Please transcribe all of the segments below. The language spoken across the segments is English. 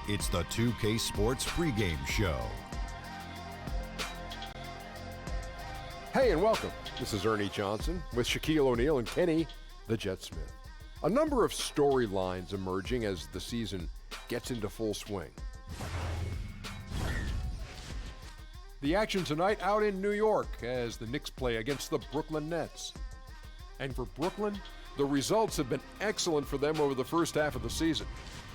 It's the 2K Sports pregame show. Hey, and welcome. This is Ernie Johnson with Shaquille O'Neal and Kenny the Jet Smith. A number of storylines emerging as the season gets into full swing. The action tonight out in New York as the Knicks play against the Brooklyn Nets. And for Brooklyn, the results have been excellent for them over the first half of the season.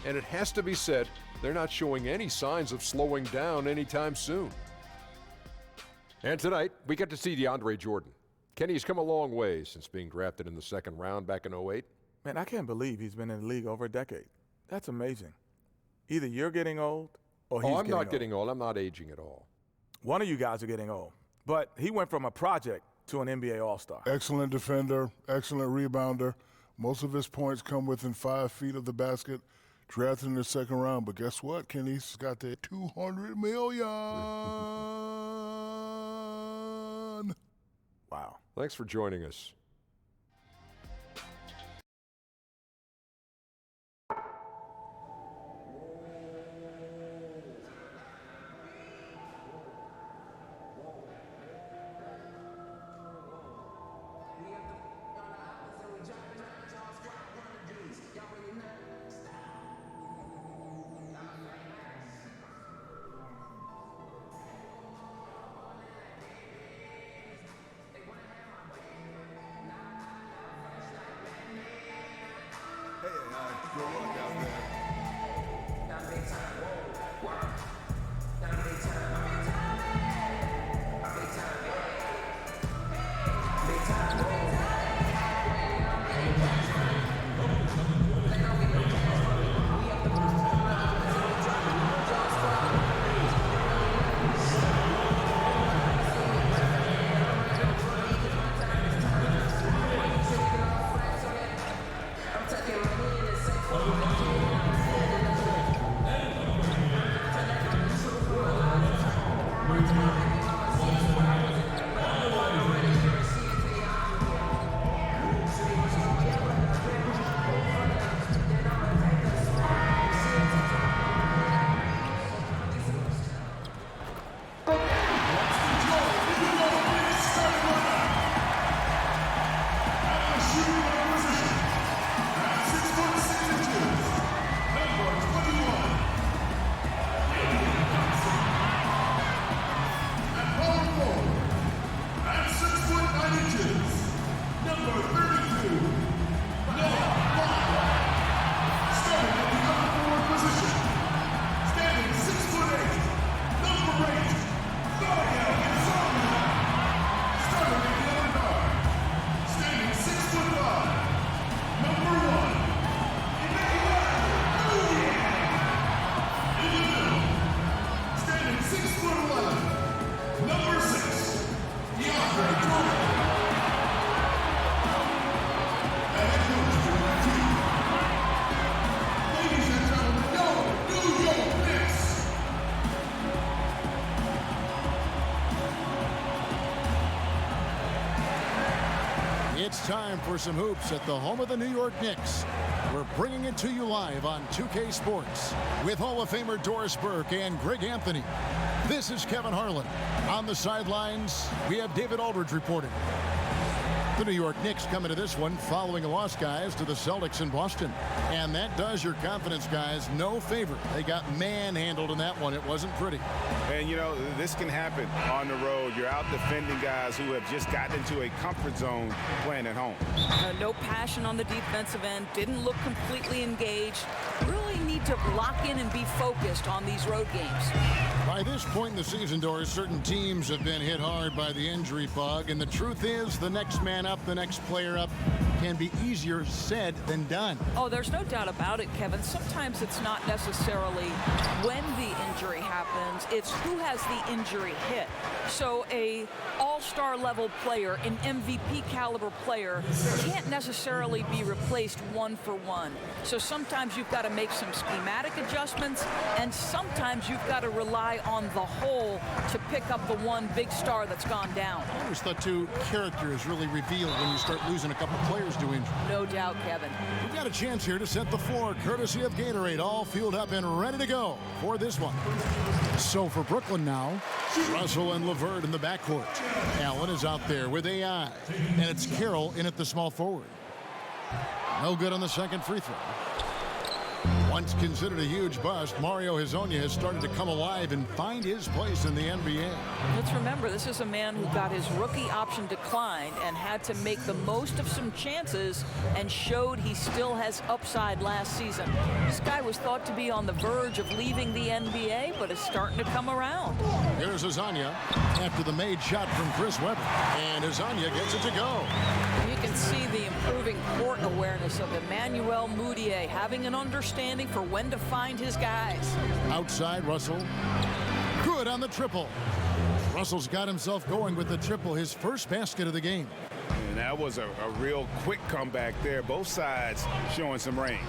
And it has to be said, they're not showing any signs of slowing down anytime soon. And tonight, we get to see DeAndre Jordan. Kenny's come a long way since being drafted in the second round back in 2008. Man, I can't believe he's been in the league over a decade. That's amazing. Either you're getting old or he's getting old. I'm not getting old. I'm not aging at all. One of you guys are getting old. But he went from a project to an NBA All-Star. Excellent defender, excellent rebounder. Most of his points come within 5 feet of the basket. Drafted in the second round, but guess what? Kenny's got that $200 million. Wow. Thanks for joining us. It's time for some hoops at the home of the New York Knicks. We're bringing it to you live on 2K Sports with Hall of Famer Doris Burke and Greg Anthony. This is Kevin Harlan. On the sidelines, we have David Aldridge reporting. The New York Knicks come into this one following a loss, guys, to the Celtics in Boston. And that does your confidence, guys, no favor. They got manhandled in that one. It wasn't pretty. And, you know, this can happen on the road. You're out defending guys who have just gotten into a comfort zone playing at home. No passion on the defensive end. Didn't look completely engaged. Really need to lock in and be focused on these road games. By this point in the season, Doris, certain teams have been hit hard by the injury bug. And the truth is, the next man up, the next player up, can be easier said than done. Oh, there's no doubt about it, Kevin. Sometimes it's not necessarily when the injury happens, it's who has the injury hit. So a all-star level player, an MVP caliber player, can't necessarily be replaced one for one. So sometimes you've got to make some schematic adjustments, and sometimes you've got to rely on the whole to pick up the one big star that's gone down. I always thought, too, character is really revealed when you start losing a couple players players due injury. No doubt, Kevin. We've got a chance here to set the floor, courtesy of Gatorade, all fueled up and ready to go for this one. So for Brooklyn now, Russell and LeVert in the backcourt. Allen is out there with AI, and it's Carroll in at the small forward. No good on the second free throw. Once considered a huge bust, Mario Hezonja has started to come alive and find his place in the NBA. Let's remember, this is a man who got his rookie option declined and had to make the most of some chances and showed he still has upside last season. This guy was thought to be on the verge of leaving the NBA, but is starting to come around. Here's Hezonja after the made shot from Chris Webber, and Hezonja gets it to go. You can see the improving court awareness of Emmanuel Mudiay, having an understanding for when to find his guys. Outside, Russell. Good on the triple. Russell's got himself going with the triple, his first basket of the game. And that was a real quick comeback there. Both sides showing some range.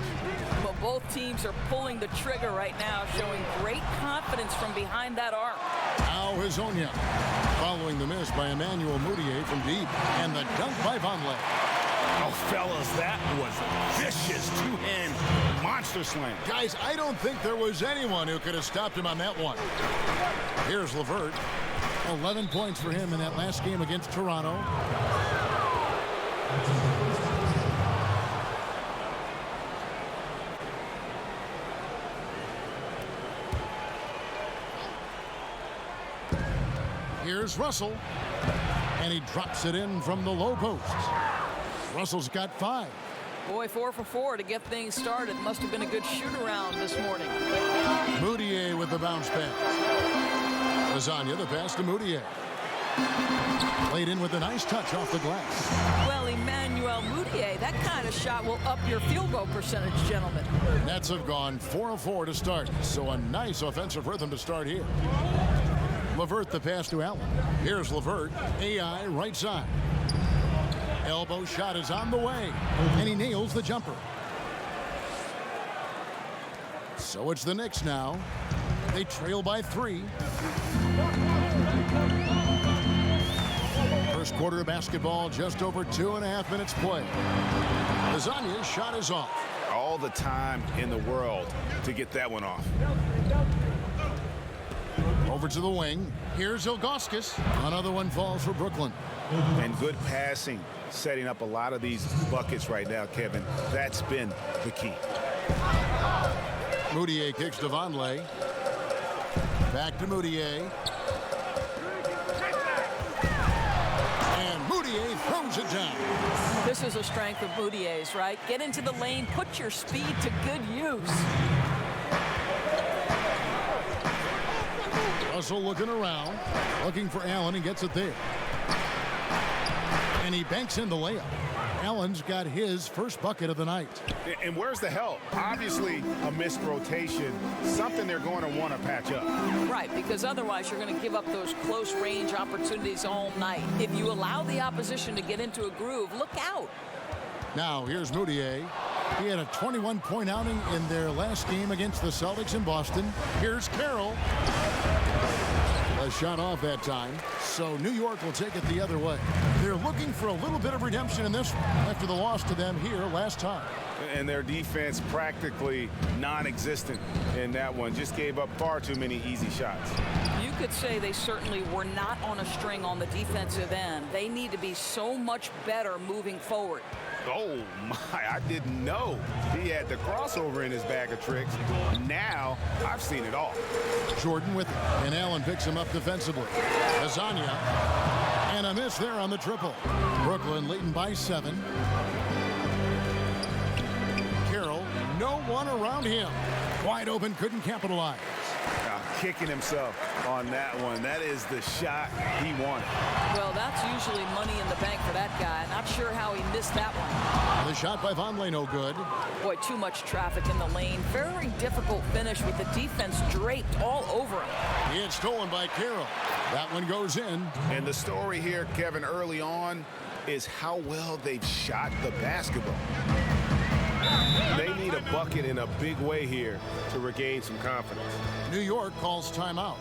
But both teams are pulling the trigger right now, showing great confidence from behind that arc. Now Hezonja, following the miss by Emmanuel Mudiay from deep, and the dunk by Vonleh. Oh, fellas, that was vicious two-hand monster slam. Guys, I don't think there was anyone who could have stopped him on that one. Here's LeVert. 11 points for him in that last game against Toronto. Here's Russell, and he drops it in from the low post. Russell's got 5. Boy, 4 for 4 to get things started. Must have been a good shoot-around this morning. Mudiay with the bounce pass. Hezonja, the pass to Mudiay. Played in with a nice touch off the glass. Well, Emmanuel Mudiay, that kind of shot will up your field goal percentage, gentlemen. Nets have gone 4 of 4 to start, so a nice offensive rhythm to start here. LeVert the pass to Allen. Here's LeVert, AI right side. Elbow shot is on the way, and he nails the jumper. So it's the Knicks now. They trail by 3. First quarter of basketball, just over 2.5 minutes play. Hezonja's shot is off. All the time in the world to get that one off. Over to the wing. Here's Ilgauskas. Another one falls for Brooklyn. And good passing, setting up a lot of these buckets right now, Kevin. That's been the key. Mudiay kicks to Vonleh. Back to Mudiay. And Mudiay throws it down. This is a strength of Mudiay's, right? Get into the lane, put your speed to good use. Russell looking around, looking for Allen, and gets it there. And he banks in the layup. Allen's got his first bucket of the night. And where's the help? Obviously, a missed rotation, something they're going to want to patch up. Right, because otherwise you're going to give up those close range opportunities all night. If you allow the opposition to get into a groove, look out. Now here's Mudiay. He had a 21-point outing in their last game against the Celtics in Boston. Here's Carroll. A shot off that time, so New York will take it the other way. They're looking for a little bit of redemption in this one after the loss to them here last time. And their defense practically non-existent in that one. Just gave up far too many easy shots. You could say they certainly were not on a string on the defensive end. They need to be so much better moving forward. Oh my, I didn't know he had the crossover in his bag of tricks. Now I've seen it all. Jordan with it, and Allen picks him up defensively. Hezonja, and a miss there on the triple. Brooklyn leading by 7. Carroll, no one around him. Wide open, couldn't capitalize. Kicking himself on that one. That is the shot he wanted. Well, that's usually money in the bank for that guy. Not sure how he missed that one. The shot by Vonleh no good. Boy, too much traffic in the lane. Very difficult finish with the defense draped all over him. He had stolen by Carroll. That one goes in. And the story here, Kevin, early on is how well they've shot the basketball. They need a bucket in a big way here to regain some confidence. New York calls timeout.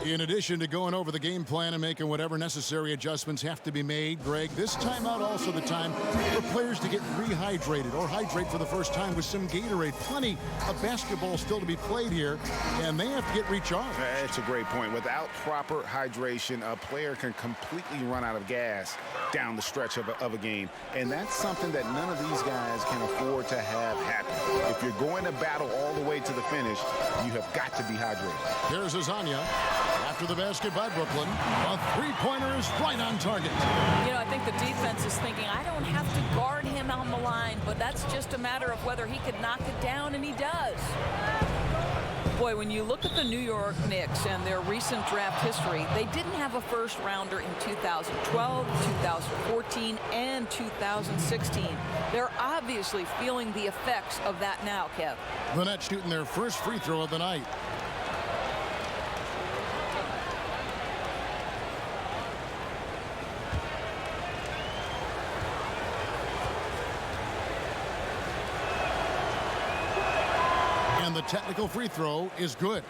In addition to going over the game plan and making whatever necessary adjustments have to be made, Greg, this timeout also the time for players to get rehydrated or hydrate for the first time with some Gatorade. Plenty of basketball still to be played here, and they have to get recharged. That's a great point. Without proper hydration, a player can completely run out of gas down the stretch of a game, and that's something that none of these guys can afford to have happen. If you're going to battle all the way to the finish, you have got to be hydrated. Here's Azania after the basket by Brooklyn. A three-pointer is right on target. You know, I think the defense is thinking, I don't have to guard him on the line, but that's just a matter of whether he could knock it down, and he does. Boy, when you look at the New York Knicks and their recent draft history, they didn't have a first rounder in 2012, 2014, and 2016. They're obviously feeling the effects of that now, Kev. The Nets shooting their first free throw of the night. The technical free throw is good.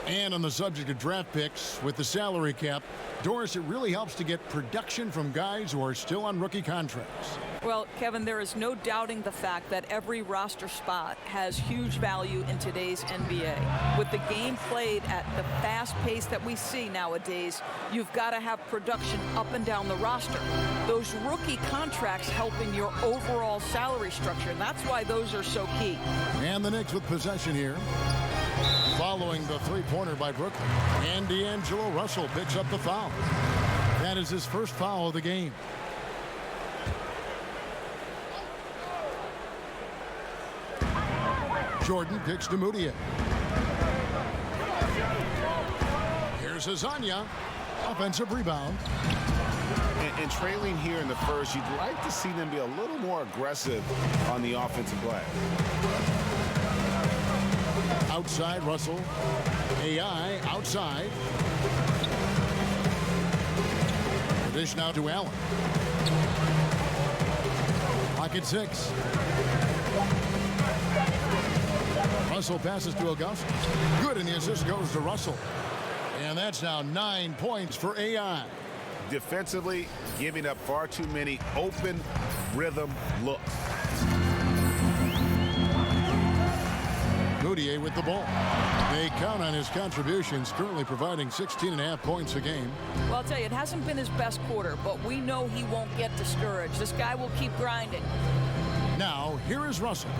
And on the subject of draft picks, with the salary cap, Doris, it really helps to get production from guys who are still on rookie contracts. Well, Kevin, there is no doubting the fact that every roster spot has huge value in today's NBA. With the game played at the fast pace that we see nowadays, you've got to have production up and down the roster. Those rookie contracts help in your overall salary structure, and that's why those are so key. And the Knicks with possession here. Following the three-pointer by Brooklyn. And D'Angelo Russell picks up the foul. That is his first foul of the game. Jordan kicks to Moutier. Here's Azania. Offensive rebound. And trailing here in the first, you'd like to see them be a little more aggressive on the offensive glass. Outside Russell. AI outside. The dish now to Allen. Pocket 6. Russell passes to Ilgauskas. Good, and the assist goes to Russell. And that's now 9 points for AI. Defensively, giving up far too many open rhythm looks. Moutier with the ball. They count on his contributions, currently providing 16.5 points a game. Well, I'll tell you, it hasn't been his best quarter, but we know he won't get discouraged. This guy will keep grinding. Now, here is Russell.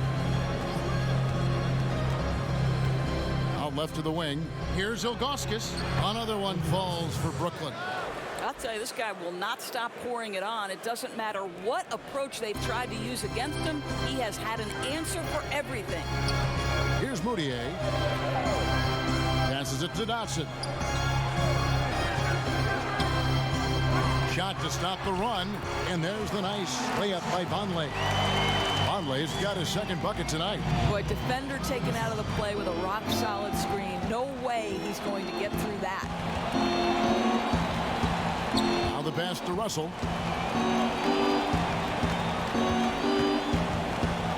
Out left to the wing. Here's Ilgauskas. Another one falls for Brooklyn. I'll tell you, this guy will not stop pouring it on. It doesn't matter what approach they've tried to use against him. He has had an answer for everything. Here's Moutier. Passes it to Dotson. Shot to stop the run. And there's the nice layup by Vonleh. Vonleh's got his second bucket tonight. Boy, defender taken out of the play with a rock-solid screen. No way he's going to get through that. Now the pass to Russell.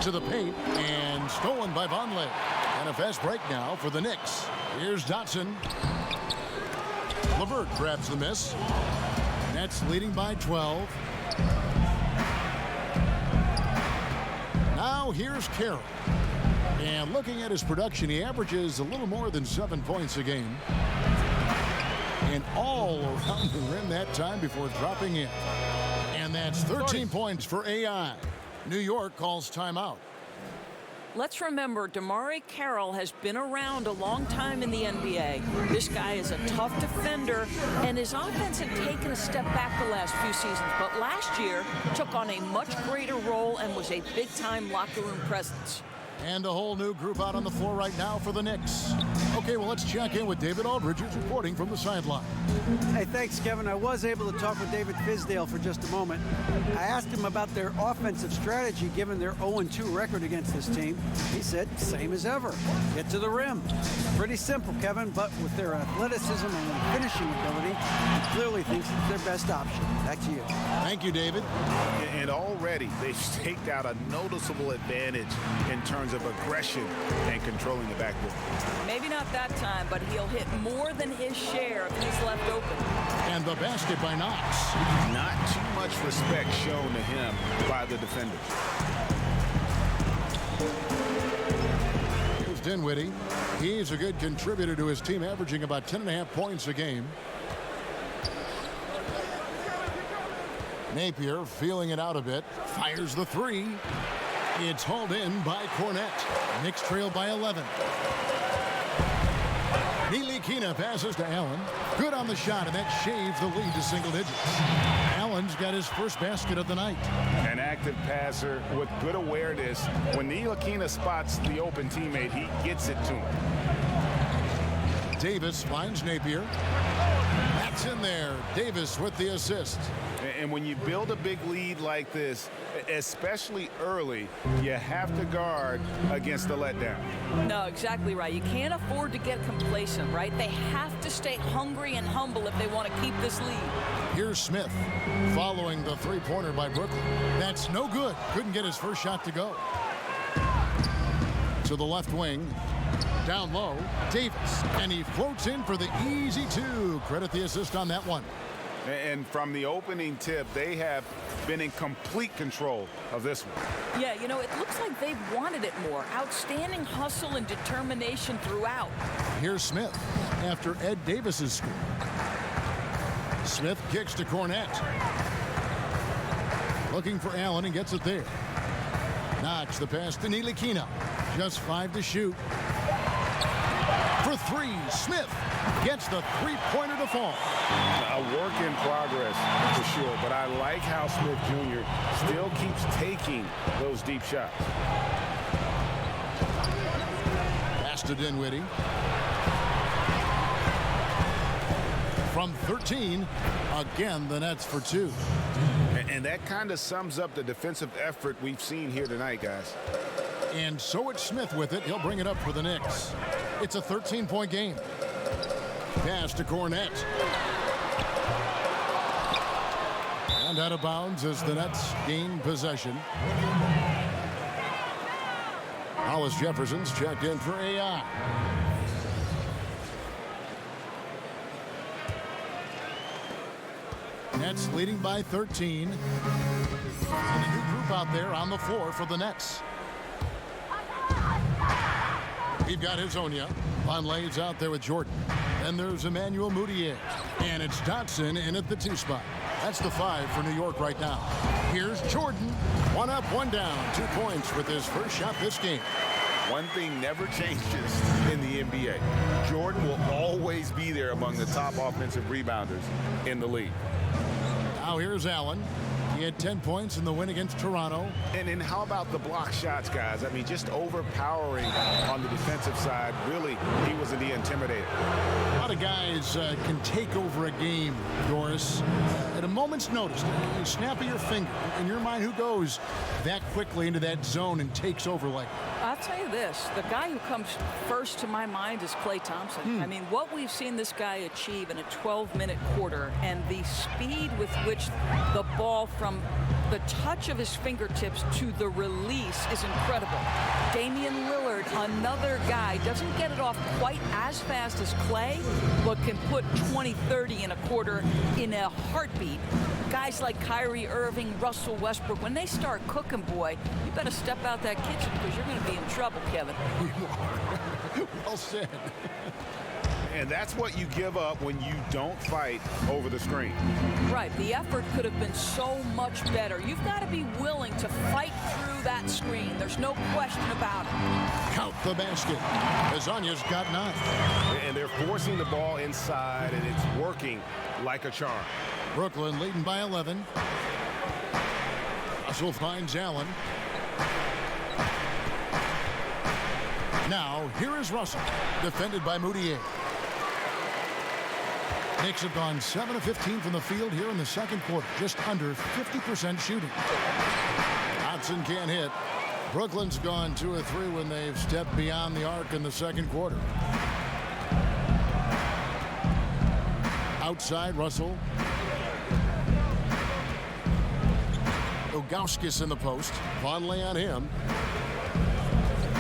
To the paint, and stolen by Vonleh. And a fast break now for the Knicks. Here's Dotson. LeVert grabs the miss. Nets leading by 12. Now here's Carroll. And looking at his production, he averages a little more than 7 points a game. And all around the rim that time before dropping in. And that's 13 points for AI. New York calls timeout. Let's remember, Amar'e Carroll has been around a long time in the NBA. This guy is a tough defender, and his offense had taken a step back the last few seasons, but last year took on a much greater role and was a big-time locker room presence. And a whole new group out on the floor right now for the Knicks. Okay, well, let's check in with David Aldridge, who's reporting from the sideline. Hey, thanks, Kevin. I was able to talk with David Fizdale for just a moment. I asked him about their offensive strategy given their 0-2 record against this team. He said, same as ever. Get to the rim. Pretty simple, Kevin, but with their athleticism and finishing ability, he clearly thinks it's their best option. Back to you. Thank you, David. And already they've staked out a noticeable advantage in terms terms of aggression and controlling the backboard. Maybe not that time, but he'll hit more than his share if he's left open. And the basket by Knox. Not too much respect shown to him by the defenders. Here's Dinwiddie. He's a good contributor to his team, averaging about 10.5 points a game. Napier feeling it out a bit. Fires the three. It's hauled in by Cornette. Knicks trail by 11. Ntilikina passes to Allen. Good on the shot, and that shaves the lead to single digits. Allen's got his first basket of the night. An active passer with good awareness. When Ntilikina spots the open teammate, he gets it to him. Davis finds Napier. That's in there. Davis with the assist. And when you build a big lead like this, especially early, you have to guard against the letdown. No, exactly right. You can't afford to get complacent, right? They have to stay hungry and humble if they want to keep this lead. Here's Smith following the three-pointer by Brooklyn. That's no good. Couldn't get his first shot to go. To the left wing. Down low, Davis, and he floats in for the easy two. Credit the assist on that one. And from the opening tip, they have been in complete control of this one. Yeah, you know, it looks like they've wanted it more. Outstanding hustle and determination throughout. Here's Smith after Ed Davis's score. Smith kicks to Cornette. Looking for Allen and gets it there. Knox the pass to Ntilikina. Just 5 to shoot. For three, Smith gets the three-pointer to fall. A work in progress for sure, but I like how Smith Jr. still keeps taking those deep shots. Pass to Dinwiddie. From 13, again the Nets for two. And that kind of sums up the defensive effort we've seen here tonight, guys. And so it's Smith with it. He'll bring it up for the Knicks. It's a 13-point game. Pass to Cornette. And out of bounds as the Nets gain possession. Hollis Jefferson's checked in for AI. Nets leading by 13. And a new group out there on the floor for the Nets. We've got Hezonja. Vonleh's out there with Jordan. Then there's Emmanuel Mudiay. And it's Dotson in at the 2 spot. That's the 5 for New York right now. Here's Jordan. 1 up, 1 down. 2 points with his first shot this game. One thing never changes in the NBA. Jordan will always be there among the top offensive rebounders in the league. Now here's Allen. He had 10 points in the win against Toronto. And how about the block shots, guys? I mean, just overpowering on the defensive side. Really, he was the intimidator. A lot of guys can take over a game, Doris, at a moment's notice. You snap of your finger. In your mind, who goes that quickly into that zone and takes over like that? I'll tell you this, the guy who comes first to my mind is Klay Thompson. I mean, what we've seen this guy achieve in a 12-minute quarter and the speed with which the ball from the touch of his fingertips to the release is incredible. Damian Lillard, another guy, doesn't get it off quite as fast as Klay, but can put 20-30 in a quarter in a heartbeat. Guys like Kyrie Irving, Russell Westbrook, when they start cooking, boy, you better step out that kitchen because you're going to be in trouble, Kevin. Well said. And that's what you give up when you don't fight over the screen. Right. The effort could have been so much better. You've got to be willing to fight through that screen. There's no question about it. Count the basket. Hezonja's got 9. And they're forcing the ball inside, and it's working like a charm. Brooklyn leading by 11. Russell finds Allen. Now, here is Russell, defended by Mudiay. Knicks have gone 7 of 15 from the field here in the second quarter, just under 50% shooting. Dotson can't hit. Brooklyn's gone 2 of 3 when they've stepped beyond the arc in the second quarter. Outside, Russell. Ilgauskas in the post. Vonleh on him.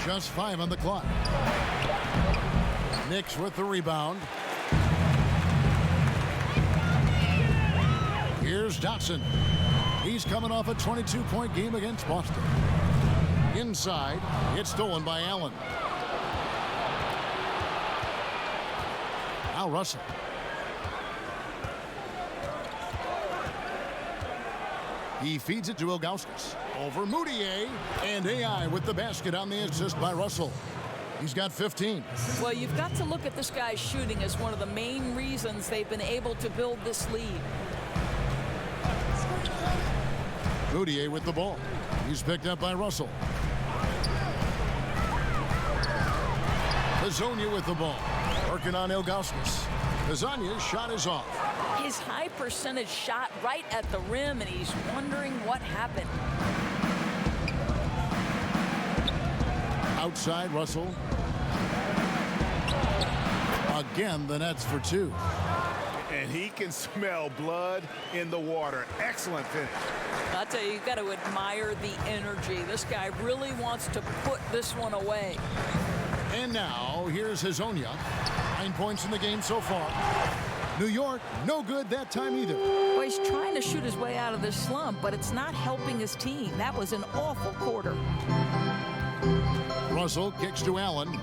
Just 5 on the clock. Knicks with the rebound. Here's Dotson. He's coming off a 22-point game against Boston. Inside, it's stolen by Allen. Now Russell. He feeds it to Ilgauskas. Over Moutier, and AI with the basket on the assist by Russell. He's got 15. Well, you've got to look at this guy's shooting as one of the main reasons they've been able to build this lead. Moutier with the ball. He's picked up by Russell. Hazonia with the ball. Working on Ilgauskas. Hazonia's shot is off. His high percentage shot right at the rim, and he's wondering what happened. Outside Russell. Again, the Nets for 2. And he can smell blood in the water. Excellent finish. I'll tell you, you've got to admire the energy. This guy really wants to put this one away. And now, here's Hazonia. 9 points in the game so far. New York, no good that time either. Well, he's trying to shoot his way out of this slump, but it's not helping his team. That was an awful quarter. Russell kicks to Allen.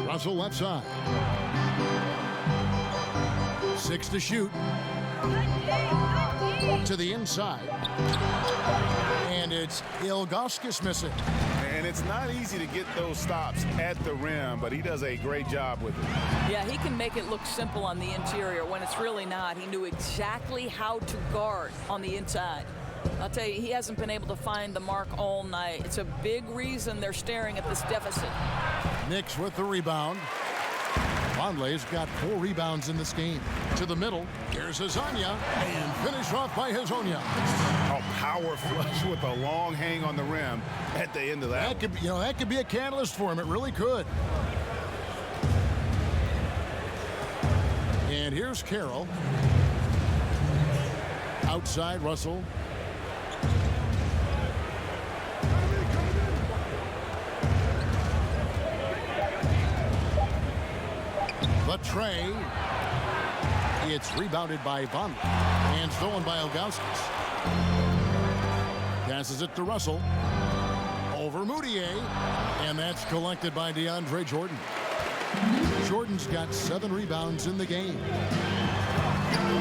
Russell left side. 6 to shoot. To the inside. And it's Ilgauskas missing. And it's not easy to get those stops at the rim, but he does a great job with it. Yeah, he can make it look simple on the interior when it's really not. He knew exactly how to guard on the inside. I'll tell you, he hasn't been able to find the mark all night. It's a big reason they're staring at this deficit. Knicks with the rebound. Vonleh's got 4 rebounds in this game. To the middle, here's Hazonia, and finished off by Hazonia. A power flush with a long hang on the rim at the end of that. That could be a catalyst for him. It really could. And here's Carroll. Outside Russell. The tray. It's rebounded by Vonleh and stolen by Ilgauskas. Passes it to Russell. Over Moutier. And that's collected by DeAndre Jordan. Jordan's got 7 rebounds in the game.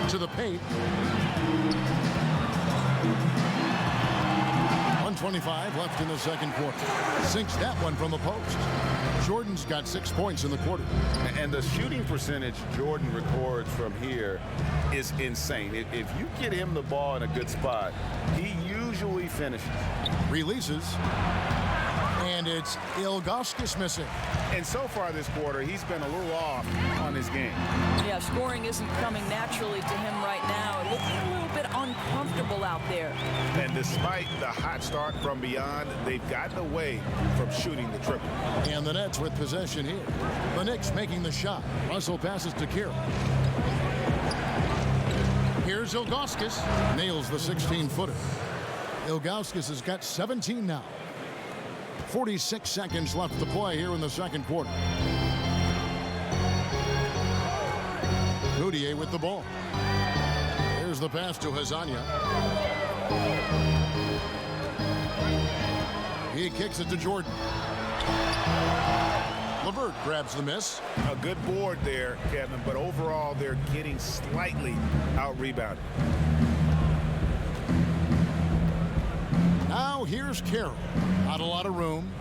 To the paint. 1:25 left in the second quarter. Sinks that one from the post. Jordan's got 6 points in the quarter. And the shooting percentage Jordan records from here is insane. If you get him the ball in a good spot, he usually finishes. Releases. And it's Ilgauskas missing. And so far this quarter, he's been a little off on his game. Yeah, scoring isn't coming naturally to him right now. Looking a little bit uncomfortable out there. And despite the hot start from beyond, they've gotten away from shooting the triple. And the Nets with possession here. The Knicks making the shot. Russell passes to Carroll. Here's Ilgauskas. Nails the 16-footer. Ilgauskas has got 17 now. 46 seconds left to play here in the second quarter. Moutier with the ball. Here's the pass to Hazonia. He kicks it to Jordan. LeVert grabs the miss. A good board there, Kevin, but overall they're getting slightly out-rebounded. Now here's Carroll. Not a lot of room.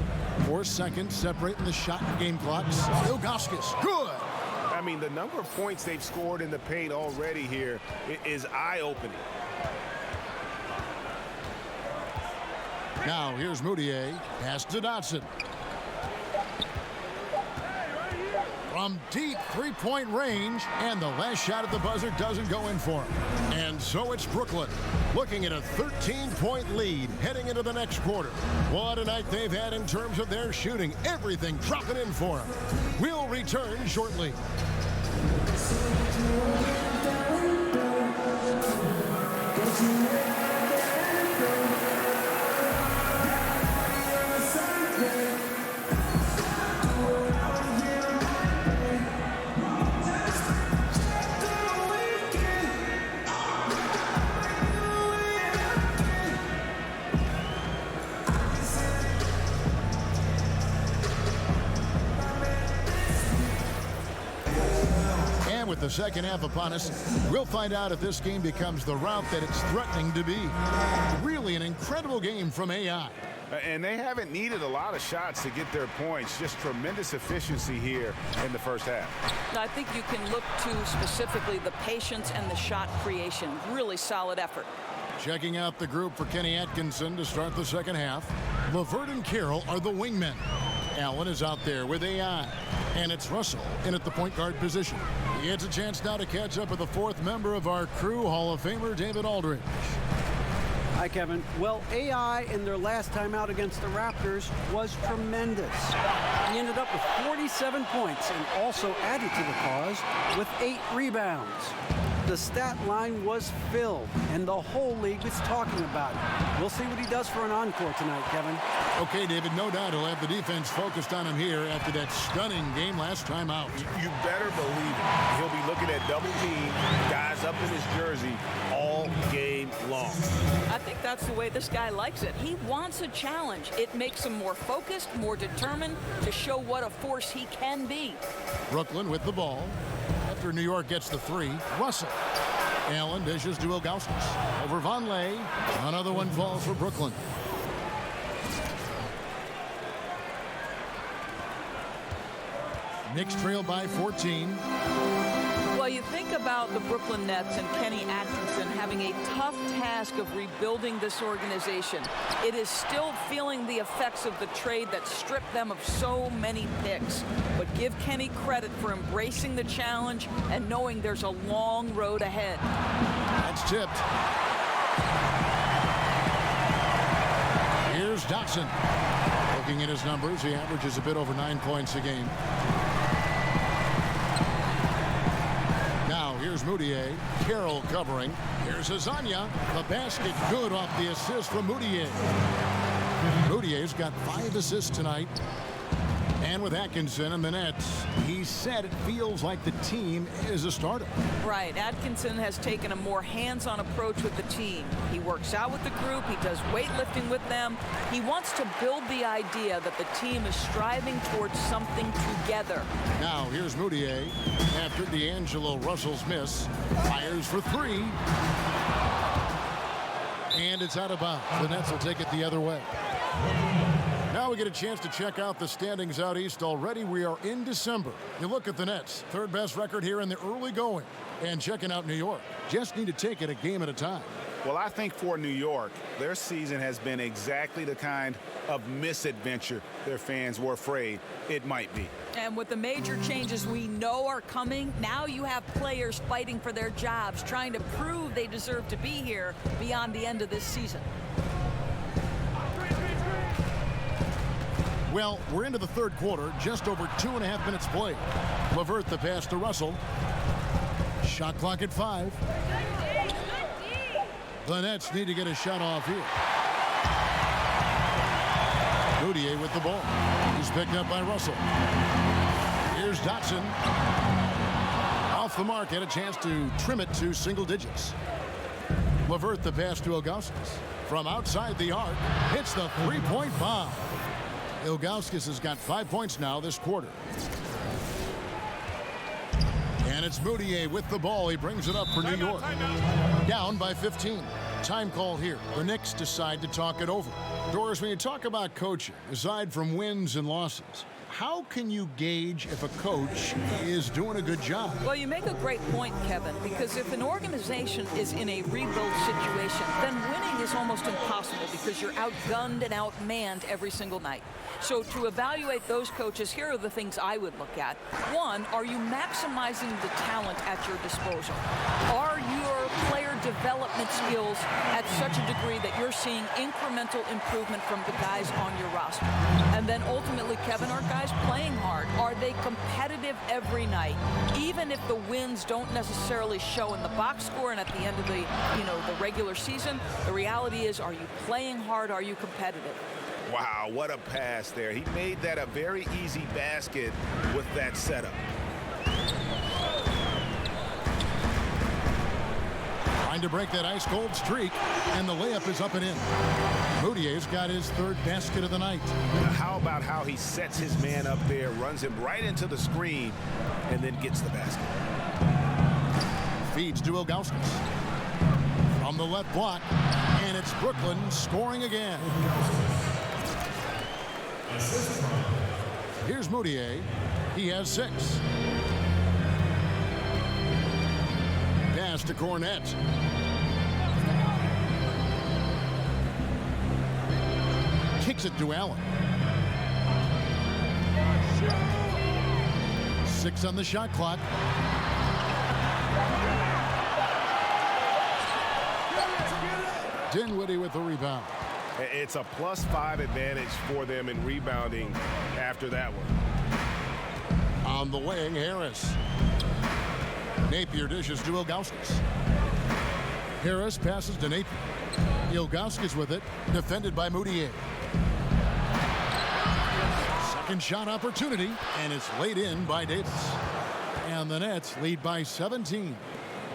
4 seconds separating the shot and game clocks. Ilgauskas, good. I mean, the number of points they've scored in the paint already here is eye-opening. Now here's Moutier. Pass to Dotson. From deep 3-point range, and the last shot at the buzzer doesn't go in for him. And so it's Brooklyn looking at a 13-point lead heading into the next quarter. What a night they've had in terms of their shooting. Everything dropping in for them. We'll return shortly. second half upon us. We'll find out if this game becomes the rout that it's threatening to be. Really an incredible game from AI. And they haven't needed a lot of shots to get their points. Just tremendous efficiency here in the first half. I think you can look to specifically the patience and the shot creation. Really solid effort. Checking out the group for Kenny Atkinson to start the second half. LeVert and Carroll are the wingmen. Allen is out there with AI. And it's Russell in at the point guard position. He gets a chance now to catch up with the fourth member of our crew, Hall of Famer David Aldridge. Hi, Kevin. Well, AI in their last time out against the Raptors was tremendous. He ended up with 47 points and also added to the cause with 8 rebounds. The stat line was filled, and the whole league was talking about it. We'll see what he does for an encore tonight, Kevin. Okay, David, no doubt he'll have the defense focused on him here after that stunning game last time out. You better believe it. He'll be looking at double team, guys up in his jersey all game long. I think that's the way this guy likes it. He wants a challenge. It makes him more focused, more determined to show what a force he can be. Brooklyn with the ball. After New York gets the 3, Russell. Allen dishes to Ilgauskas. Over Vonleh. Another one falls for Brooklyn. Knicks trail by 14. Well, you think about the Brooklyn Nets and Kenny Atkinson having a tough task of rebuilding this organization. It is still feeling the effects of the trade that stripped them of so many picks. But give Kenny credit for embracing the challenge and knowing there's a long road ahead. That's tipped. Here's Dotson. Looking at his numbers, he averages a bit over 9 points a game. Here's Moutier. Carroll covering. Here's Azania. The basket good off the assist from Moutier. Moutier's got 5 assists tonight. And with Atkinson and the Nets, he said it feels like the team is a starter. Right. Atkinson has taken a more hands-on approach with the team. He works out with the group. He does weightlifting with them. He wants to build the idea that the team is striving towards something together. Now here's Moutier. After D'Angelo Russell's miss, fires for 3. And it's out of bounds. The Nets will take it the other way. Now we get a chance to check out the standings out east already. We are in December. You look at the Nets, third best record here in the early going. And checking out New York. Just need to take it a game at a time. Well, I think for New York, their season has been exactly the kind of misadventure their fans were afraid it might be. And with the major changes we know are coming, now you have players fighting for their jobs, trying to prove they deserve to be here beyond the end of this season. Well, we're into the third quarter, just over 2.5 minutes played. LeVert the pass to Russell. Shot clock at 5. The Nets need to get a shot off here. Moutier with the ball. He's picked up by Russell. Here's Dotson. Off the mark, had a chance to trim it to single digits. LeVert the pass to Ilgauskas. From outside the arc, hits the three-point bomb. Ilgauskas has got 5 points now this quarter. And it's Moutier with the ball. He brings it up for New York. Down by 15. Time call here. The Knicks decide to talk it over. Doris, when you talk about coaching, aside from wins and losses, how can you gauge if a coach is doing a good job? Well, you make a great point, Kevin, because if an organization is in a rebuild situation, then winning is almost impossible because you're outgunned and outmanned every single night. So to evaluate those coaches, here are the things I would look at. One, are you maximizing the talent at your disposal? Are your player development skills at such a degree that you're seeing incremental improvement from the guys on your roster? And then ultimately, Kevin, are guys playing hard? Are they competitive every night? Even if the wins don't necessarily show in the box score and at the end of the regular season, the reality is, are you playing hard? Are you competitive? Wow, what a pass there. He made that a very easy basket with that setup. Trying to break that ice-cold streak, and the layup is up and in. Moutier's got his third basket of the night. How about how he sets his man up there, runs him right into the screen, and then gets the basket. Feeds to Ilgauskas. From the left block, and it's Brooklyn scoring again. Here's Moutier. He has 6. Pass to Cornette. Kicks it to Allen. 6 on the shot clock. Dinwiddie with the rebound. It's a +5 advantage for them in rebounding after that one. On the wing, Harris. Napier dishes to Ilgauskas. Harris passes to Napier. Ilgauskas with it, defended by Moutier. Second shot opportunity, and it's laid in by Davis. And the Nets lead by 17.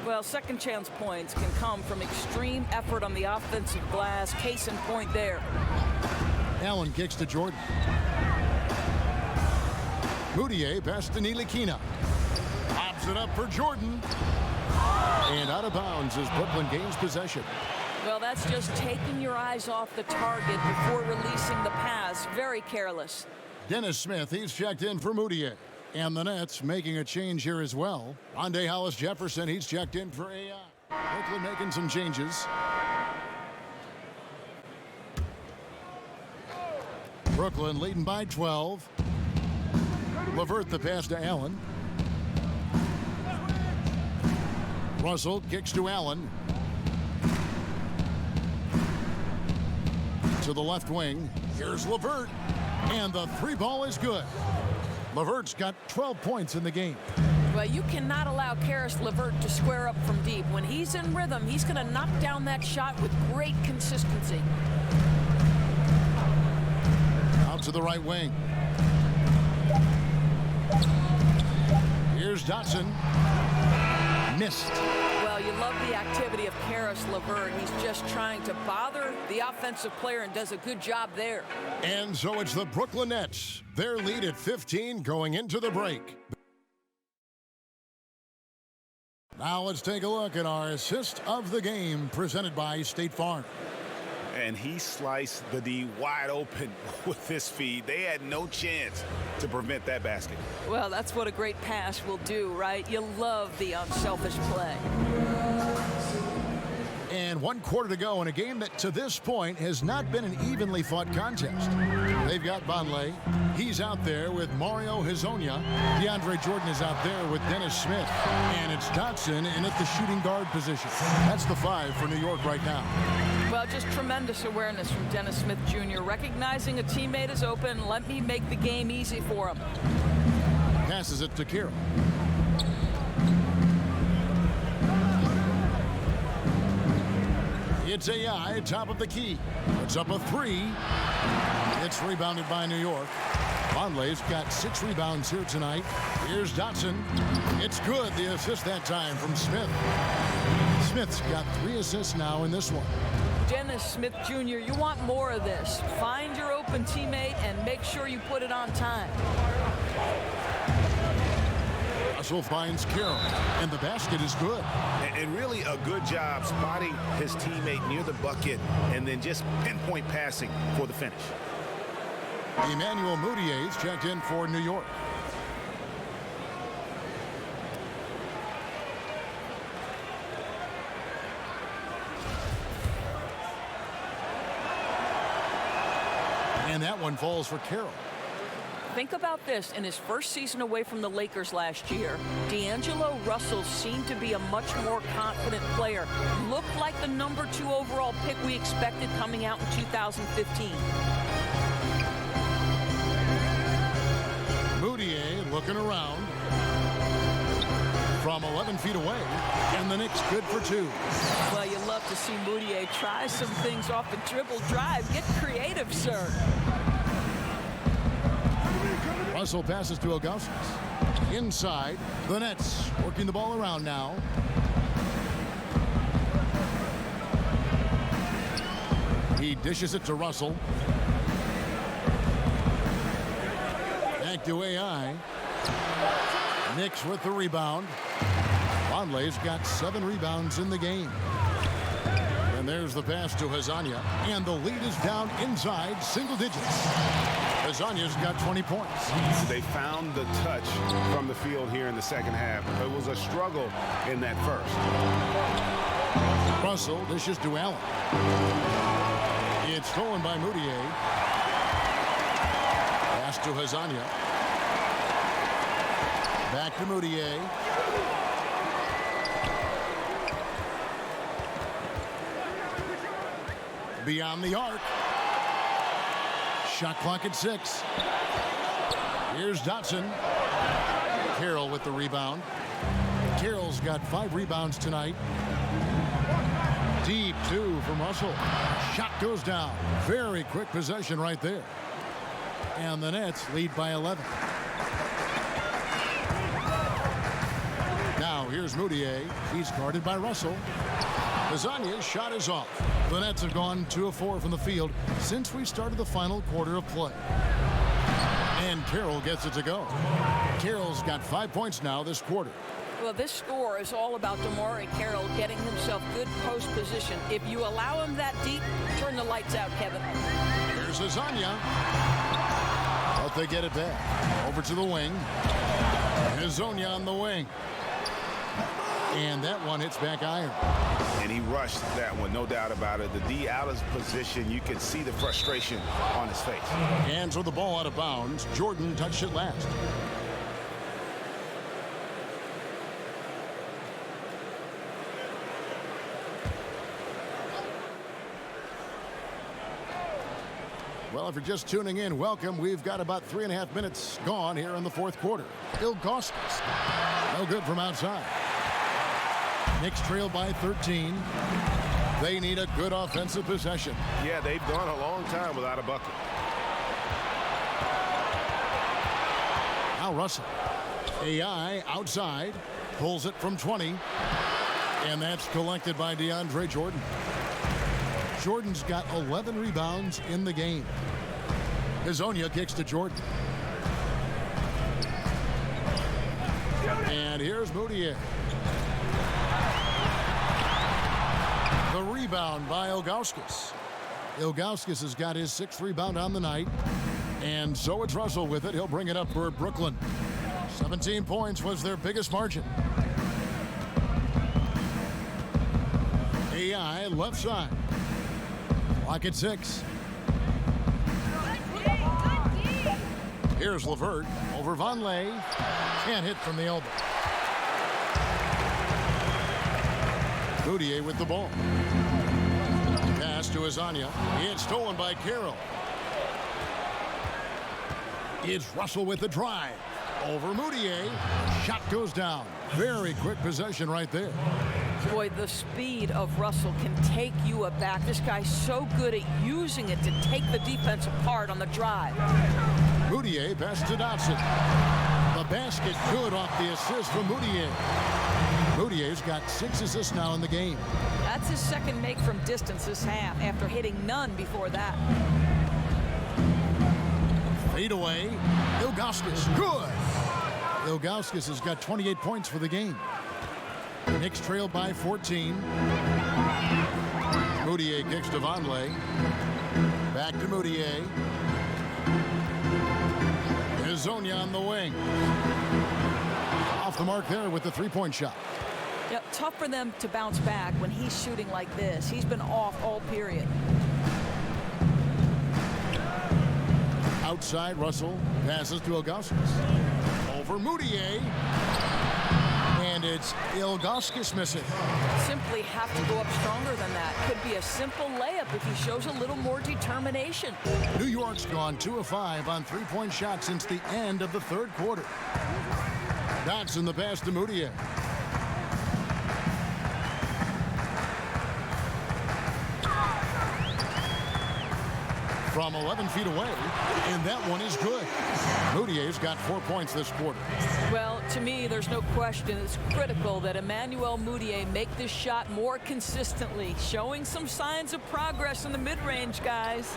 Well, second chance points can come from extreme effort on the offensive glass. Case in point there. Allen kicks to Jordan. Moutier pass to Ntilikina. Lobs it up for Jordan. And out of bounds as Brooklyn gains possession. Well, that's just taking your eyes off the target before releasing the pass. Very careless. Dennis Smith, he's checked in for Moutier. And the Nets making a change here as well. Rondé Hollis-Jefferson, he's checked in for AI. Brooklyn making some changes. Brooklyn leading by 12. LeVert the pass to Allen. Russell kicks to Allen. To the left wing. Here's LeVert. And the 3 ball is good. LeVert's got 12 points in the game. Well, you cannot allow Karis LeVert to square up from deep. When he's in rhythm, he's going to knock down that shot with great consistency. Out to the right wing. Here's Dotson. Missed. Well, you love the activity of Karis LeVert. He's just trying to bother the offensive player and does a good job there. And so it's the Brooklyn Nets. Their lead at 15 going into the break. Now let's take a look at our assist of the game presented by State Farm. And he sliced the D wide open with his feed. They had no chance to prevent that basket. Well, that's what a great pass will do, right? You love the unselfish play. And 1 quarter to go in a game that to this point has not been an evenly fought contest. They've got Vonleh. He's out there with Mario Hezonja. DeAndre Jordan is out there with Dennis Smith. And it's Dotson in at the shooting guard position. That's the 5 for New York right now. Well, just tremendous awareness from Dennis Smith Jr. Recognizing a teammate is open. Let me make the game easy for him. Passes it to Carroll. It's AI, top of the key. It's up a 3. It's rebounded by New York. Vonleh's got 6 rebounds here tonight. Here's Dotson. It's good, the assist that time from Smith. Smith's got 3 assists now in this one. Dennis Smith Jr., you want more of this. Find your open teammate and make sure you put it on time. Russell finds Carroll, and the basket is good. And really a good job spotting his teammate near the bucket and then just pinpoint passing for the finish. Emmanuel Moutier's checked in for New York. And that one falls for Carroll. Think about this. In his first season away from the Lakers last year, D'Angelo Russell seemed to be a much more confident player. Looked like the number 2 overall pick we expected coming out in 2015. Moutier looking around from 11 feet away, and the Knicks good for 2. Well, you love to see Moutier try some things off the dribble drive. Get creative, sir. Russell passes to Ilgauskas. Inside, the Nets working the ball around now. He dishes it to Russell. Back to AI. Knicks with the rebound. Vonleh's got 7 rebounds in the game. And there's the pass to Hezonja, and the lead is down inside single digits. Hezonja's got 20 points. They found the touch from the field here in the second half. It was a struggle in that first. Russell dishes to Allen. It's stolen by Moutier. Pass to Hezonja. Back to Moutier. Beyond the arc. Shot clock at 6. Here's Dotson. Carroll with the rebound. Carroll's got 5 rebounds tonight. Deep 2 from Russell. Shot goes down. Very quick possession right there. And the Nets lead by 11. Now here's Moutier. He's guarded by Russell. Hezonja's shot is off. The Nets have gone 2 of 4 from the field since we started the final quarter of play. And Carroll gets it to go. Carroll's got 5 points now this quarter. Well, this score is all about Amar'e Carroll getting himself good post position. If you allow him that deep, turn the lights out, Kevin. Here's Hezonja. But they get it back. Over to the wing. Hezonja on the wing. And that one hits back iron. And he rushed that one, no doubt about it. The D out of position, you can see the frustration on his face. And so the ball out of bounds. Jordan touched it last. Well, if you're just tuning in, welcome. We've got about 3.5 minutes gone here in the fourth quarter. Ilgauskas. No good from outside. Knicks trail by 13. They need a good offensive possession. Yeah, they've gone a long time without a bucket. Now Russell. AI outside. Pulls it from 20. And that's collected by DeAndre Jordan. Jordan's got 11 rebounds in the game. Hezonja kicks to Jordan. And here's Moutier. The rebound by Ilgauskas. Ilgauskas has got his 6th rebound on the night. And so it's Russell with it. He'll bring it up for Brooklyn. 17 points was their biggest margin. AI left side. Clock at 6. Here's LeVert over Vonleh. Can't hit from the elbow. Moutier with the ball. Pass to Hezonja. It's stolen by Carroll. It's Russell with the drive. Over Moutier. Shot goes down. Very quick possession right there. Boy, the speed of Russell can take you aback. This guy's so good at using it to take the defense apart on the drive. Moutier passes to Dotson. The basket good off the assist from Moutier. Moutier's got 6 assists now in the game. That's his second make from distance this half after hitting none before that. Fade away. Ilgauskas. Good. Ilgauskas has got 28 points for the game. Knicks trail by 14. Moutier kicks to Vonleh. Back to Moutier. Hezonja on the wing. Off the mark there with the 3-point shot. Yeah, tough for them to bounce back when he's shooting like this. He's been off all period. Outside, Russell passes to Ilgauskas. Over Moutier. And it's Ilgauskas missing. Simply have to go up stronger than that. Could be a simple layup if he shows a little more determination. New York's gone 2 of 5 on 3-point shots since the end of the third quarter. Dotson the pass to Moutier. From 11 feet away, and that one is good. Moutier's got 4 points this quarter. Well, to me, there's no question. It's critical that Emmanuel Moutier make this shot more consistently, showing some signs of progress in the mid-range, guys.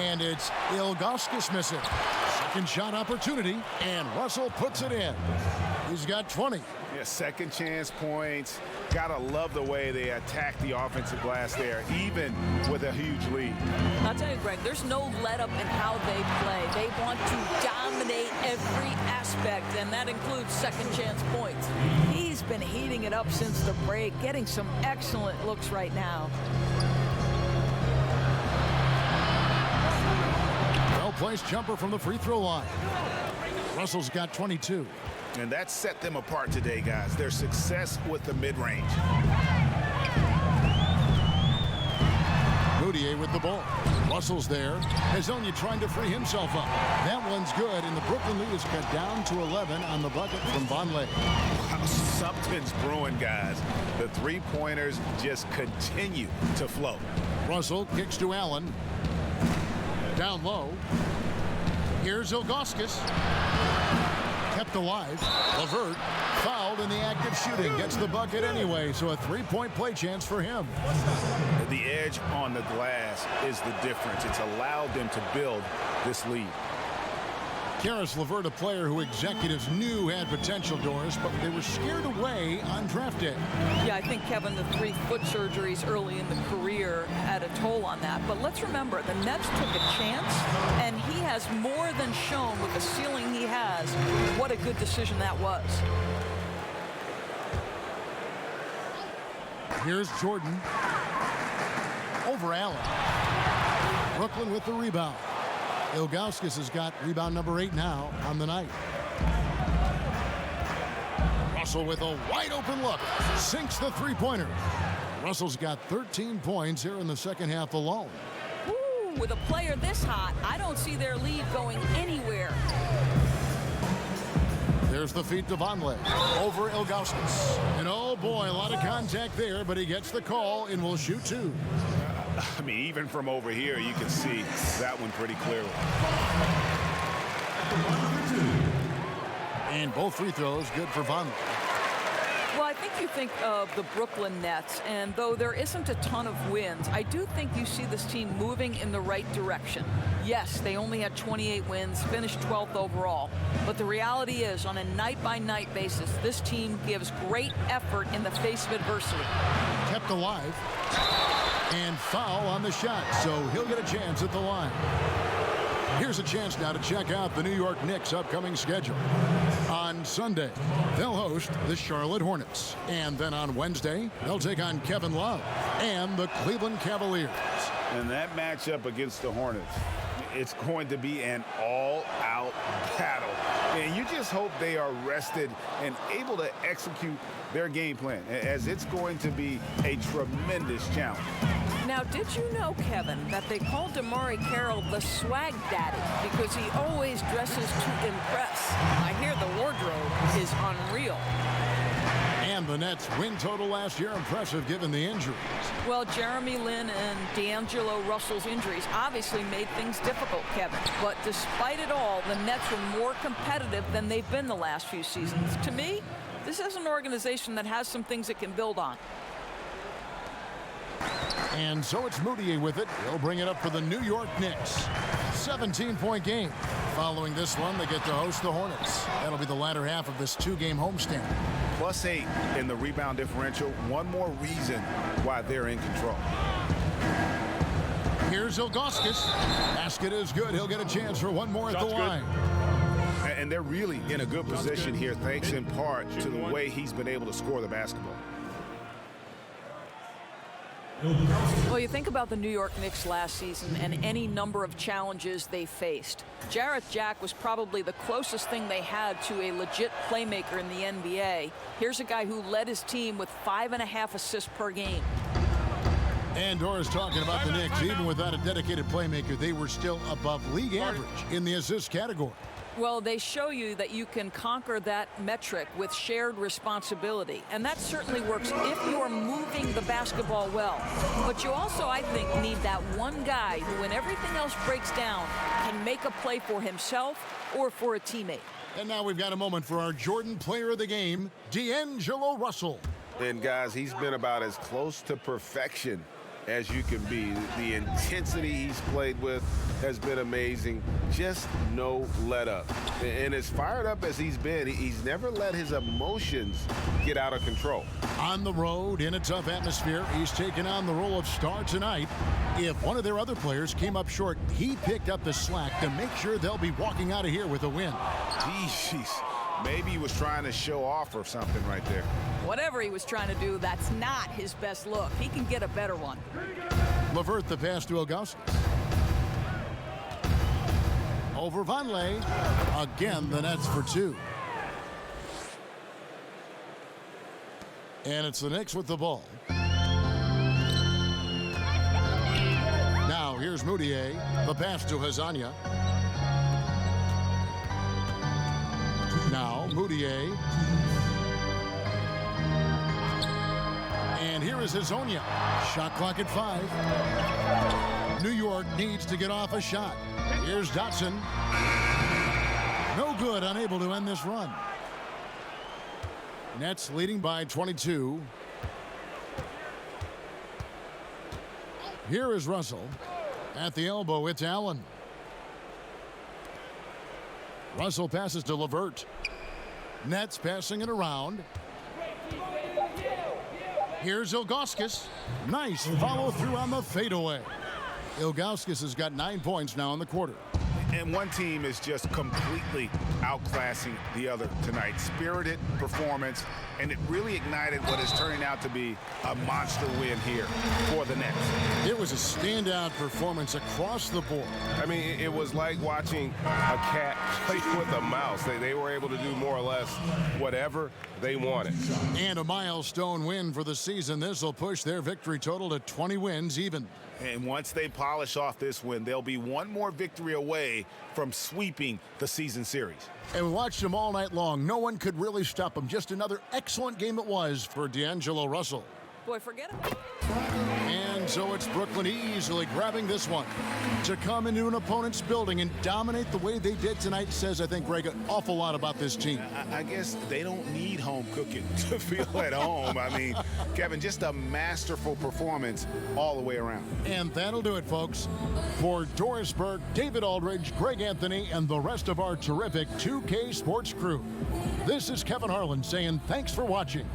And it's Ilgauskas missing. Second shot opportunity, and Russell puts it in. He's got 20. Yeah, second chance points. Gotta love the way they attack the offensive glass there, even with a huge lead. I'll tell you, Greg, there's no let up in how they play. They want to dominate every aspect, and that includes second chance points. He's been heating it up since the break, getting some excellent looks right now. Well-placed jumper from the free throw line. Russell's got 22. And that set them apart today, guys. Their success with the mid-range. Moutier with the ball. Russell's there. Hezonja trying to free himself up. That one's good, and the Brooklyn lead is cut down to 11 on the bucket from Vonleh. Wow, something's brewing, guys. The three-pointers just continue to flow. Russell kicks to Allen. Down low. Here's Ilgauskas. Kept alive. LeVert fouled in the act of shooting. Gets the bucket anyway, so a three-point play chance for him. The edge on the glass is the difference. It's allowed them to build this lead. Karis LeVert, a player who executives knew had potential, Doris, but they were scared away on draft day. Yeah, I think, Kevin, the 3 foot surgeries early in the career had a toll on that. But let's remember, the Nets took a chance, and he has more than shown with the ceiling he has what a good decision that was. Here's Jordan. Over Allen. Brooklyn with the rebound. Ilgauskas has got rebound number 8 now on the night. Russell with a wide open look. Sinks the three-pointer. Russell's got 13 points here in the second half alone. Ooh, with a player this hot, I don't see their lead going anywhere. There's the feed to Vonleh. Over Ilgauskas. And oh boy, a lot of contact there, but he gets the call and will shoot 2. I mean, even from over here, you can see that one pretty clearly. And both free throws good for Vonleh. Well, I think you think of the Brooklyn Nets, and though there isn't a ton of wins, I do think you see this team moving in the right direction. Yes, they only had 28 wins, finished 12th overall, but the reality is, on a night-by-night basis, this team gives great effort in the face of adversity. Kept alive. And foul on the shot, so he'll get a chance at the line. Here's a chance now to check out the New York Knicks' upcoming schedule. On Sunday, they'll host the Charlotte Hornets. And then on Wednesday, they'll take on Kevin Love and the Cleveland Cavaliers. And that matchup against the Hornets, it's going to be an all-out battle. And you just hope they are rested and able to execute their game plan, as it's going to be a tremendous challenge. Now, did you know, Kevin, that they called Amar'e Carroll the swag daddy because he always dresses to impress? I hear the wardrobe is unreal. And the Nets win total last year impressive given the injuries. Well, Jeremy Lin and D'Angelo Russell's injuries obviously made things difficult, Kevin. But despite it all, the Nets were more competitive than they've been the last few seasons. To me, this is an organization that has some things it can build on. And so it's Moutier with it. He'll bring it up for the New York Knicks. 17-point game. Following this one, they get to host the Hornets. That'll be the latter half of this 2-game homestand. +8 in the rebound differential. One more reason why they're in control. Here's Ilgauskas. Basket is good. He'll get a chance for one more at the line. And they're really in a good position here, thanks in part to the way he's been able to score the basketball. Well, you think about the New York Knicks last season and any number of challenges they faced. Jarrett Jack was probably the closest thing they had to a legit playmaker in the NBA. Here's a guy who led his team with 5.5 assists per game. And Dora's talking about the Knicks. Even without a dedicated playmaker, they were still above league average in the assist category. Well, they show you that you can conquer that metric with shared responsibility. And that certainly works if you're moving the basketball well. But you also, I think, need that one guy who, when everything else breaks down, can make a play for himself or for a teammate. And now we've got a moment for our Jordan player of the game, D'Angelo Russell. And guys, he's been about as close to perfection as you can be. The intensity he's played with has been amazing. Just no let up. And as fired up as he's been, he's never let his emotions get out of control. On the road, in a tough atmosphere, he's taken on the role of star tonight. If one of their other players came up short, he picked up the slack to make sure they'll be walking out of here with a win. Jeez. Maybe he was trying to show off or something right there. Whatever he was trying to do, that's not his best look. He can get a better one. Levert the pass to Ilgauskas. Over Vonleh. Again, the Nets for two. And it's the Knicks with the ball. Now here's Moutier. The pass to Hazanya. Now Moutier. And here is Hazanya. Shot clock at 5. New York needs to get off a shot. Here's Dotson. No good, unable to end this run. Nets leading by 22. Here is Russell. At the elbow, it's Allen. Russell passes to Levert. Nets passing it around. Here's Ilgauskas. Nice follow through on the fadeaway. Ilgauskas has got 9 points now in the quarter. And one team is just completely outclassing the other tonight. Spirited performance, and it really ignited what is turning out to be a monster win here for the Nets. It was a standout performance across the board. I mean, it was like watching a cat play with a mouse. They were able to do more or less whatever they wanted. And a milestone win for the season. This will push their victory total to 20 wins even. And once they polish off this win, they'll be one more victory away from sweeping the season series. And we watched them all night long. No one could really stop them. Just another excellent game it was for D'Angelo Russell. Boy, forget it. And so it's Brooklyn easily grabbing this one. To come into an opponent's building and dominate the way they did tonight says, I think, Greg, an awful lot about this team. I guess they don't need home cooking to feel at home. I mean, Kevin, just a masterful performance all the way around. And that'll do it, folks. For Doris Burke, David Aldridge, Greg Anthony, and the rest of our terrific 2K Sports crew, this is Kevin Harlan saying thanks for watching.